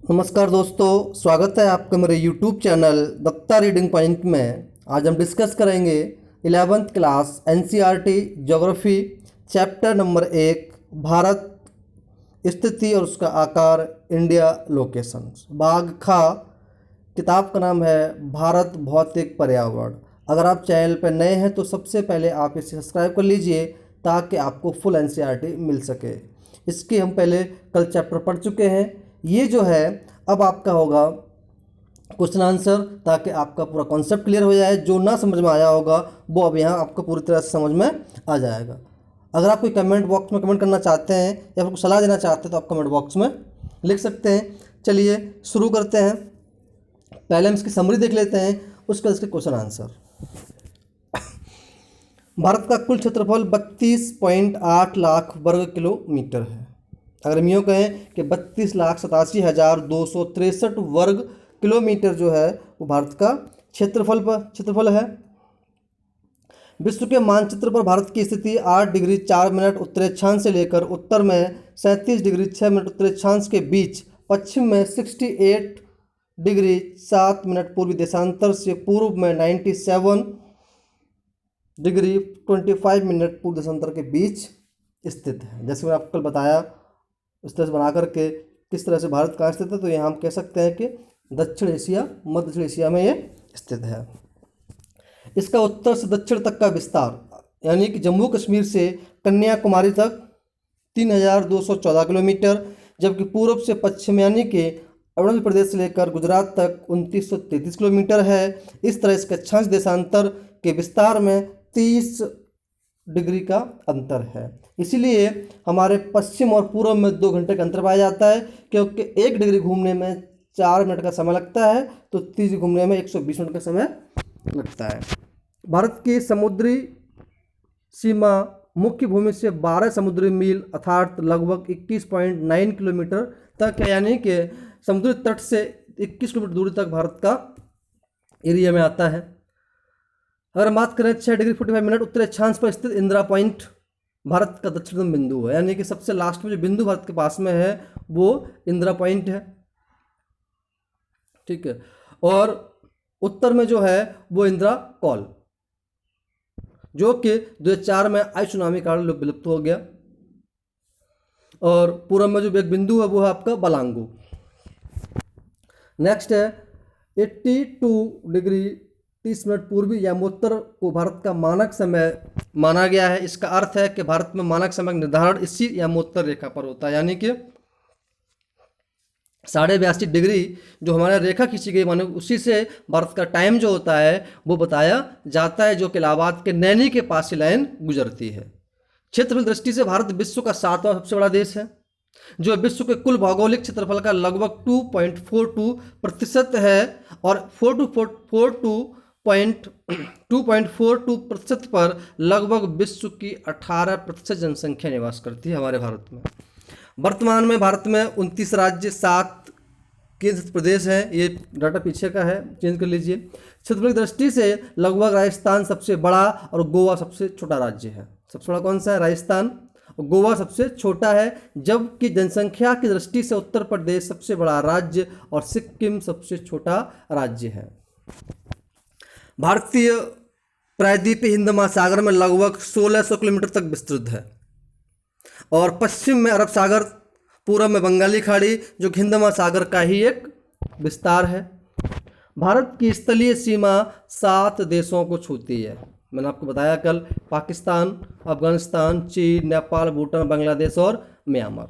नमस्कार दोस्तों, स्वागत है आपका मेरे YouTube channel Datta Reading Point में। आज हम डिस्कस करेंगे 11th class NCERT geography chapter number 1 Bharat स्थिति और उसका आकार इंडिया लोकेशंस। भाग खा। किताब का नाम है भारत भौतिक पर्यावरण। अगर आप चैनल पर नए हैं तो सबसे पहले आप इसे सब्सक्राइब कर लीजिए ताकि आपको फुल NCERT मिल सके। इसके हम पहले कल चैप्टर पढ़ चुके हैं। ये जो है अब आपका होगा क्वेश्चन आंसर, ताकि आपका पूरा कॉन्सेप्ट क्लियर हो जाए। जो ना समझ में आया होगा वो अब यहाँ आपको पूरी तरह से समझ में आ जाएगा। अगर आप कोई कमेंट बॉक्स में कमेंट करना चाहते हैं या फिर कुछ सलाह देना चाहते हैं तो आप कमेंट बॉक्स में लिख सकते हैं। चलिए शुरू करते हैं। पहले हम इसकी समरी देख लेते हैं, उसके बाद इसके क्वेश्चन आंसर। भारत का कुल क्षेत्रफल 32.8 लाख वर्ग किलोमीटर है। अगर हम यूँ कहें कि 32,87,263 वर्ग किलोमीटर जो है वो भारत का क्षेत्रफल है। विश्व के मानचित्र पर भारत की स्थिति 8 डिग्री 4 मिनट उत्तरी अक्षांश से लेकर उत्तर में 37 डिग्री 6 मिनट उत्तरी अक्षांश के बीच, पश्चिम में 68 डिग्री 7 मिनट पूर्वी देशांतर से पूर्व में 97 डिग्री 25 मिनट पूर्व देशांतर के बीच स्थित है। जैसे मैंने आपको कल बताया, इस तरह से बना करके किस तरह से भारत कहाँ स्थित है, तो यहाँ हम कह सकते हैं कि दक्षिण एशिया, मध्य दक्षिण एशिया में ये स्थित है। इसका उत्तर से दक्षिण तक का विस्तार यानी कि जम्मू कश्मीर से कन्याकुमारी तक 3,214 किलोमीटर, जबकि पूर्व से पश्चिम यानी कि अरुणाचल प्रदेश से लेकर गुजरात तक 2,933 किलोमीटर है। इस तरह इसके अक्षांश देशांतर के विस्तार में 30 डिग्री का अंतर है। इसीलिए हमारे पश्चिम और पूर्व में 2 घंटे का अंतर पाया जाता है, क्योंकि 1 डिग्री घूमने में 4 मिनट का समय लगता है, तो 30 घूमने में 120 मिनट का समय लगता है। भारत की समुद्री सीमा मुख्य भूमि से 12 समुद्री मील अर्थात लगभग 21.9 किलोमीटर तक है, यानी कि समुद्री तट से 21 किलोमीटर दूरी तक भारत का एरिया में आता है। अगर हम बात करें 6 डिग्री 45 मिनट उत्तरी अक्षांश पर स्थित इंदिरा पॉइंट भारत का दक्षिणतम बिंदु है, यानी कि सबसे लास्ट में जो बिंदु भारत के पास में है वो इंदिरा पॉइंट है। ठीक है। और उत्तर में जो है वो इंदिरा कॉल, जो कि 2004 में आई सुनामी कारण विलुप्त हो गया। और पूर्व में जो एक बिंदु है वो है आपका बलांगू। नेक्स्ट है 82 डिग्री 30 मिनट पूर्वी यामोत्तर को भारत का मानक समय माना गया है। इसका अर्थ है कि भारत में मानक समय निर्धारण इसी यामोत्तर रेखा पर होता है, यानी कि 82.5 डिग्री जो हमारा रेखा खींची गई माने उसी से भारत का टाइम जो होता है वो बताया जाता है, जो कि इलाहाबाद के नैनी के पास से लाइन गुजरती है। क्षेत्रफल दृष्टि से भारत विश्व का 7वां सबसे बड़ा देश है, जो विश्व के कुल भौगोलिक क्षेत्रफल का लगभग 2.42% है, और 2.42% पर लगभग विश्व की 18% जनसंख्या निवास करती है हमारे भारत में। वर्तमान में भारत में 29 राज्य, 7 केंद्र प्रदेश हैं। ये डाटा पीछे का है, चेंज कर लीजिए। क्षेत्रफल की दृष्टि से लगभग राजस्थान सबसे बड़ा और गोवा सबसे छोटा राज्य है। सबसे बड़ा कौन सा है? राजस्थान। और गोवा सबसे छोटा है, जबकि जनसंख्या की दृष्टि से उत्तर प्रदेश सबसे बड़ा राज्य और सिक्किम सबसे छोटा राज्य है। भारतीय प्रायद्वीपीय हिंद महासागर में लगभग 1600 किलोमीटर तक विस्तृत है, और पश्चिम में अरब सागर, पूर्व में बंगाली खाड़ी, जो हिंद महासागर का ही एक विस्तार है। भारत की स्थलीय सीमा 7 देशों को छूती है। मैंने आपको बताया कल, पाकिस्तान, अफगानिस्तान, चीन, नेपाल, भूटान, बांग्लादेश और म्यांमार।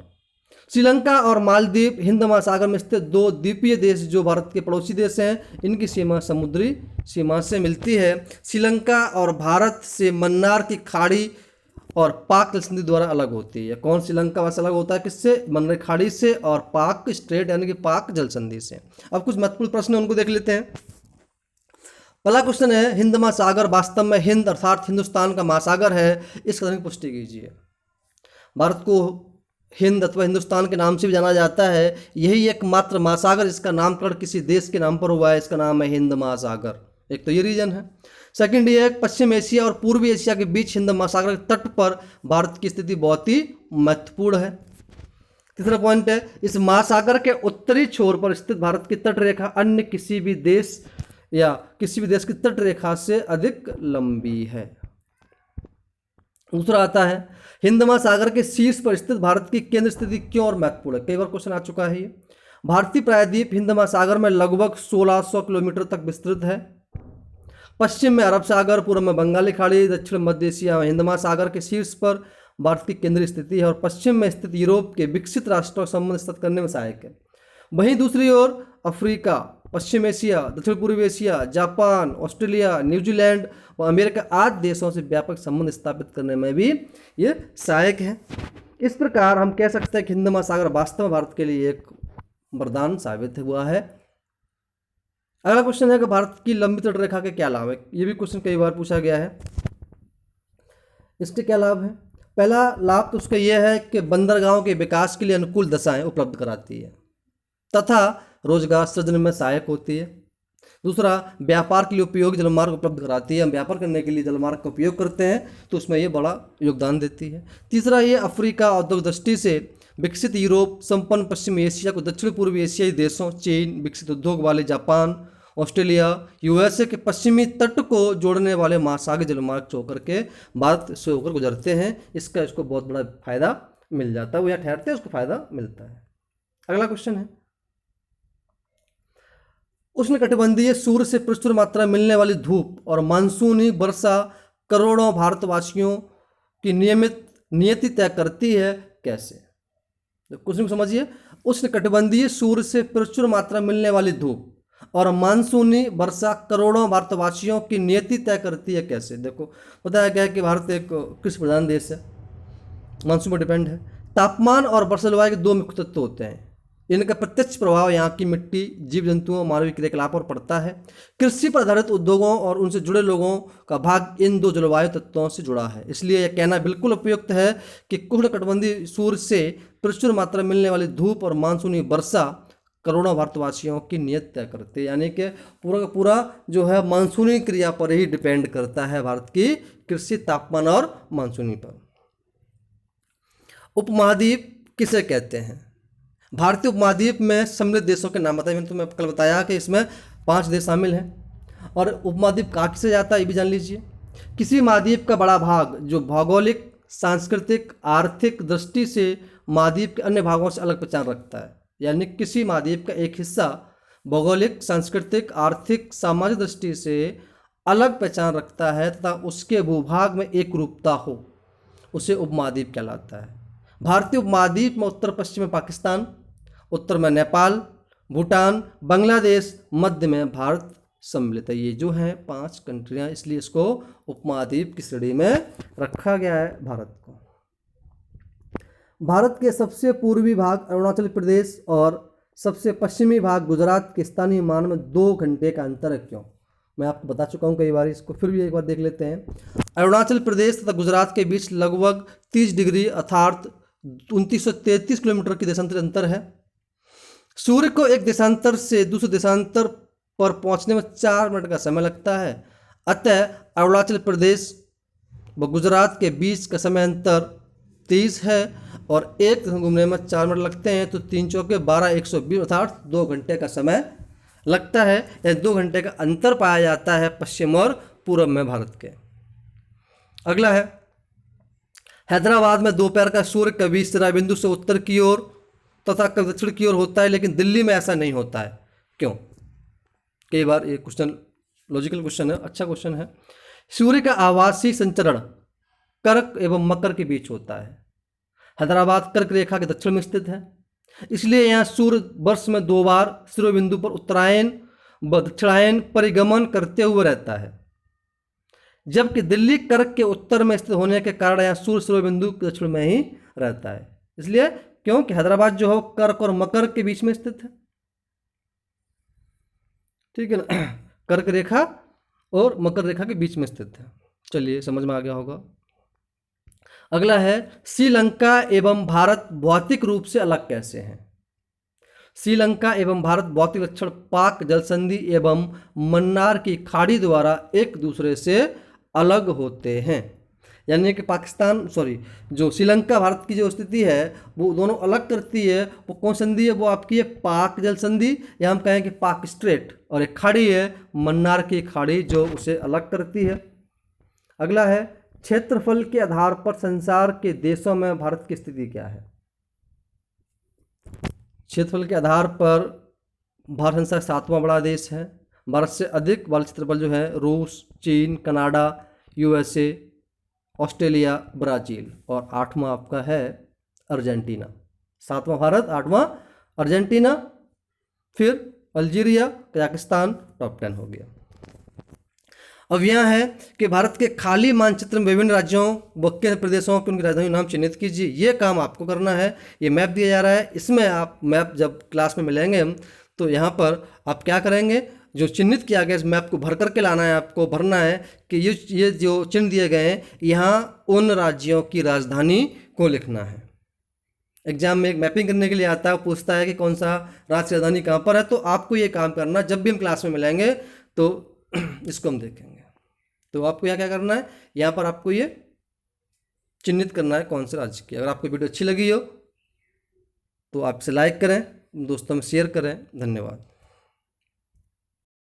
श्रीलंका और मालदीव हिंद महासागर में स्थित 2 द्वीपीय देश जो भारत के पड़ोसी देश हैं, इनकी सीमा समुद्री सीमा से मिलती है। श्रीलंका और भारत से मन्नार की खाड़ी और पाक जल संधि द्वारा अलग होती है। कौन? श्रीलंका वैसे अलग होता है किससे? मन्नार खाड़ी से, और पाक स्ट्रेट यानी कि पाक जल संधि से। अब कुछ महत्वपूर्ण प्रश्न उनको देख लेते हैं। पहला क्वेश्चन है, हिंद महासागर वास्तव में हिंद अर्थात हिंदुस्तान का महासागर है? इस कथन की पुष्टि कीजिए। भारत को हिंद अथवा हिंदुस्तान के नाम से भी जाना जाता है। यही एकमात्र महासागर जिसका नामकरण किसी देश के नाम पर हुआ है, इसका नाम है हिंद महासागर। एक तो ये रीजन है। सेकंड ये है, पश्चिम एशिया और पूर्वी एशिया के बीच हिंद महासागर के तट पर भारत की स्थिति बहुत ही महत्वपूर्ण है। तीसरा पॉइंट है, इस महासागर के उत्तरी छोर पर स्थित भारत की तट रेखा अन्य किसी भी देश या किसी भी देश की तट रेखा से अधिक लंबी है। दूसरा आता है, हिंद महासागर के शीर्ष पर स्थित भारत की केंद्र स्थिति क्यों और महत्वपूर्ण है। कई बार क्वेश्चन आ चुका है ये। भारतीय प्रायद्वीप हिंद महासागर में लगभग 1600 किलोमीटर तक विस्तृत है। पश्चिम में अरब सागर, पूर्व में बंगाली खाड़ी, दक्षिण मध्य एशिया में हिंद महासागर के शीर्ष पर भारत की केंद्रीय स्थिति है और पश्चिम में स्थित यूरोप के विकसित राष्ट्रों का संबंध स्थापित करने में सहायक है। वहीं दूसरी ओर अफ्रीका, पश्चिम एशिया, दक्षिण पूर्वी एशिया, जापान, ऑस्ट्रेलिया, न्यूजीलैंड व अमेरिका आदि देशों से व्यापक संबंध स्थापित करने में भी ये सहायक है। इस प्रकार हम कह सकते हैं कि हिंद महासागर वास्तव में भारत के लिए एक वरदान साबित हुआ है। अगला क्वेश्चन है कि भारत की लंबी तट रेखा के क्या लाभ है। ये भी क्वेश्चन कई बार पूछा गया है। इसके क्या लाभ है? पहला लाभ तो उसका यह है कि बंदरगाहों के विकास के लिए अनुकूल दशाएं उपलब्ध कराती है तथा रोजगार सृजन में सहायक होती है। दूसरा, व्यापार के लिए उपयोगी जलमार्ग उपलब्ध कराती है। हम व्यापार करने के लिए जलमार्ग का उपयोग करते हैं तो उसमें ये बड़ा योगदान देती है। तीसरा, ये अफ्रीका औद्योगिक दृष्टि से विकसित यूरोप, संपन्न पश्चिमी एशिया को दक्षिण पूर्वी एशियाई देशों, चीन, विकसित उद्योग वाले जापान, ऑस्ट्रेलिया, यूएसए के पश्चिमी तट को जोड़ने वाले महासागरीय जलमार्ग से होकर के भारत से होकर गुजरते हैं। इसको बहुत बड़ा फायदा मिल जाता है। वो यहाँ ठहरते हैं, उसको फायदा मिलता है। अगला क्वेश्चन है, उष्णकटिबंधीय सूर्य से प्रचुर मात्रा में मिलने वाली धूप और मानसूनी वर्षा करोड़ों भारतवासियों की नियति तय करती है कैसे। तो क्वेश्चन को समझिए, उष्णकटिबंधीय सूर्य से प्रचुर मात्रा में मिलने वाली धूप और मानसूनी वर्षा करोड़ों भारतवासियों की नियति तय करती है कैसे। देखो, बताया गया है कि भारत एक कृषि प्रधान देश है, मानसून पर डिपेंड है। तापमान और वर्षा जलवायु के दो मुख्य तत्व होते हैं। इनका प्रत्यक्ष प्रभाव यहाँ की मिट्टी, जीव जंतुओं, मानवीय क्रियाकलापों पर पड़ता है। कृषि पर आधारित उद्योगों और उनसे जुड़े लोगों का भाग इन दो जलवायु तत्वों से जुड़ा है। इसलिए यह कहना बिल्कुल उपयुक्त है कि उष्णकटिबंधीय सूर्य से प्रचुर मात्रा में मिलने वाली धूप और मानसूनी वर्षा करोड़ों भारतवासियों की नियत तय करते हैं। यानी कि पूरा का पूरा जो है मानसूनी क्रिया पर ही डिपेंड करता है भारत की कृषि, तापमान और मानसूनी पर। उपमहाद्वीप किसे कहते हैं? भारतीय उपमहाद्वीप में सम्मिलित देशों के नाम बताए। मैंने तुम्हें कल बताया कि इसमें 5 देश शामिल हैं। और उपमहाद्वीप कहाँ किसे जाता है ये भी जान लीजिए। किसी महाद्वीप का बड़ा भाग जो भौगोलिक, सांस्कृतिक, आर्थिक दृष्टि से महाद्वीप के अन्य भागों से अलग पहचान रखता है। यानी किसी महाद्वीप का एक हिस्सा भौगोलिक, सांस्कृतिक, आर्थिक, सामाजिक दृष्टि से अलग पहचान रखता है तथा उसके भूभाग में एक रूपता हो, उसे उपमहाद्वीप कहलाता है। भारतीय उपमहाद्वीप में उत्तर पश्चिम में पाकिस्तान, उत्तर में नेपाल, भूटान, बांग्लादेश, मध्य में भारत सम्मिलित है। ये जो हैं 5 कंट्रियाँ, इसलिए इसको उपमहाद्वीप की श्रेणी में रखा गया है भारत को। भारत के सबसे पूर्वी भाग अरुणाचल प्रदेश और सबसे पश्चिमी भाग गुजरात के स्थानीय मान में 2 घंटे का अंतर है। क्यों? मैं आपको बता चुका हूँ कई बार, इसको फिर भी एक बार देख लेते हैं। अरुणाचल प्रदेश तथा गुजरात के बीच लगभग 30 डिग्री अर्थात 2933 किलोमीटर की देशांतर अंतर है। सूर्य को एक देशांतर से दूसरे देशांतर पर पहुंचने में 4 मिनट का समय लगता है। अतः अरुणाचल प्रदेश व गुजरात के बीच का समय अंतर 30 है और एक दिन घूमने में 4 मिनट लगते हैं, तो 3 चौके 12, 120 अर्थात 2 घंटे का समय लगता है। या 2 घंटे का अंतर पाया जाता है पश्चिम और पूर्व में भारत के। अगला है, हैदराबाद में दोपहर का सूर्य कभी सिरा बिंदु से उत्तर की ओर तथा कभी दक्षिण की ओर होता है, लेकिन दिल्ली में ऐसा नहीं होता है। क्यों? कई बार ये क्वेश्चन लॉजिकल क्वेश्चन है, अच्छा क्वेश्चन है। सूर्य का आवासीय संचरण कर्क एवं मकर के बीच होता है। हैदराबाद कर्क रेखा के दक्षिण में स्थित है, इसलिए यहाँ सूर्य वर्ष में 2 बार शिरोबिंदु पर उत्तरायण व दक्षिणायन परिगमन करते हुए रहता है, जबकि दिल्ली कर्क के उत्तर में स्थित होने के कारण यहाँ सूर्य शिरोबिंदु के दक्षिण में ही रहता है। इसलिए क्योंकि हैदराबाद जो है कर्क और मकर के बीच में स्थित है। ठीक है ना, कर्क रेखा और मकर रेखा के बीच में स्थित है। चलिए, समझ में आ गया होगा। अगला है, श्रीलंका एवं भारत भौतिक रूप से अलग कैसे हैं? श्रीलंका एवं भारत भौतिक लक्षण पाक जलसंधि एवं मन्नार की खाड़ी द्वारा एक दूसरे से अलग होते हैं। यानी कि पाकिस्तान जो श्रीलंका भारत की जो स्थिति है वो दोनों अलग करती है, वो कौन संधि है, वो आपकी है पाक जल संधि, या हम कहें कि पाक स्ट्रेट, और एक खाड़ी है मन्नार की खाड़ी जो उसे अलग करती है। अगला है क्षेत्रफल के आधार पर संसार के देशों में भारत की स्थिति क्या है। क्षेत्रफल के आधार पर भारत संसार का 7वां बड़ा देश है। भारत से अधिक वाला क्षेत्रफल जो है रूस, चीन, कनाडा, यूएसए, ऑस्ट्रेलिया, ब्राज़ील, और 8वां आपका है अर्जेंटीना। 7वां भारत, 8वां अर्जेंटीना, फिर अल्जीरिया, कजाकिस्तान, टॉप 10 हो गया। अब यह है कि भारत के खाली मानचित्र में विभिन्न राज्यों व केंद्र प्रदेशों के उनकी राजधानी नाम चिन्हित कीजिए। ये काम आपको करना है। ये मैप दिया जा रहा है, इसमें आप मैप जब क्लास में मिलेंगे हम तो यहाँ पर आप क्या करेंगे, जो चिन्हित किया गया इस मैप को भर करके लाना है, आपको भरना है कि ये जो चिन्ह दिए गए हैं यहाँ उन राज्यों की राजधानी को लिखना है। एग्जाम में एक मैपिंग करने के लिए आता है, पूछता है कि कौन सा राज्य राजधानी कहाँ पर है, तो आपको ये काम करना, जब भी हम क्लास में मिलेंगे तो इसको हम देखेंगे। तो आपको यहाँ क्या करना है, यहाँ पर आपको ये चिन्हित करना है कौन से राज्य की। अगर आपको वीडियो अच्छी लगी हो तो आप इसे लाइक करें, दोस्तों में शेयर करें। धन्यवाद।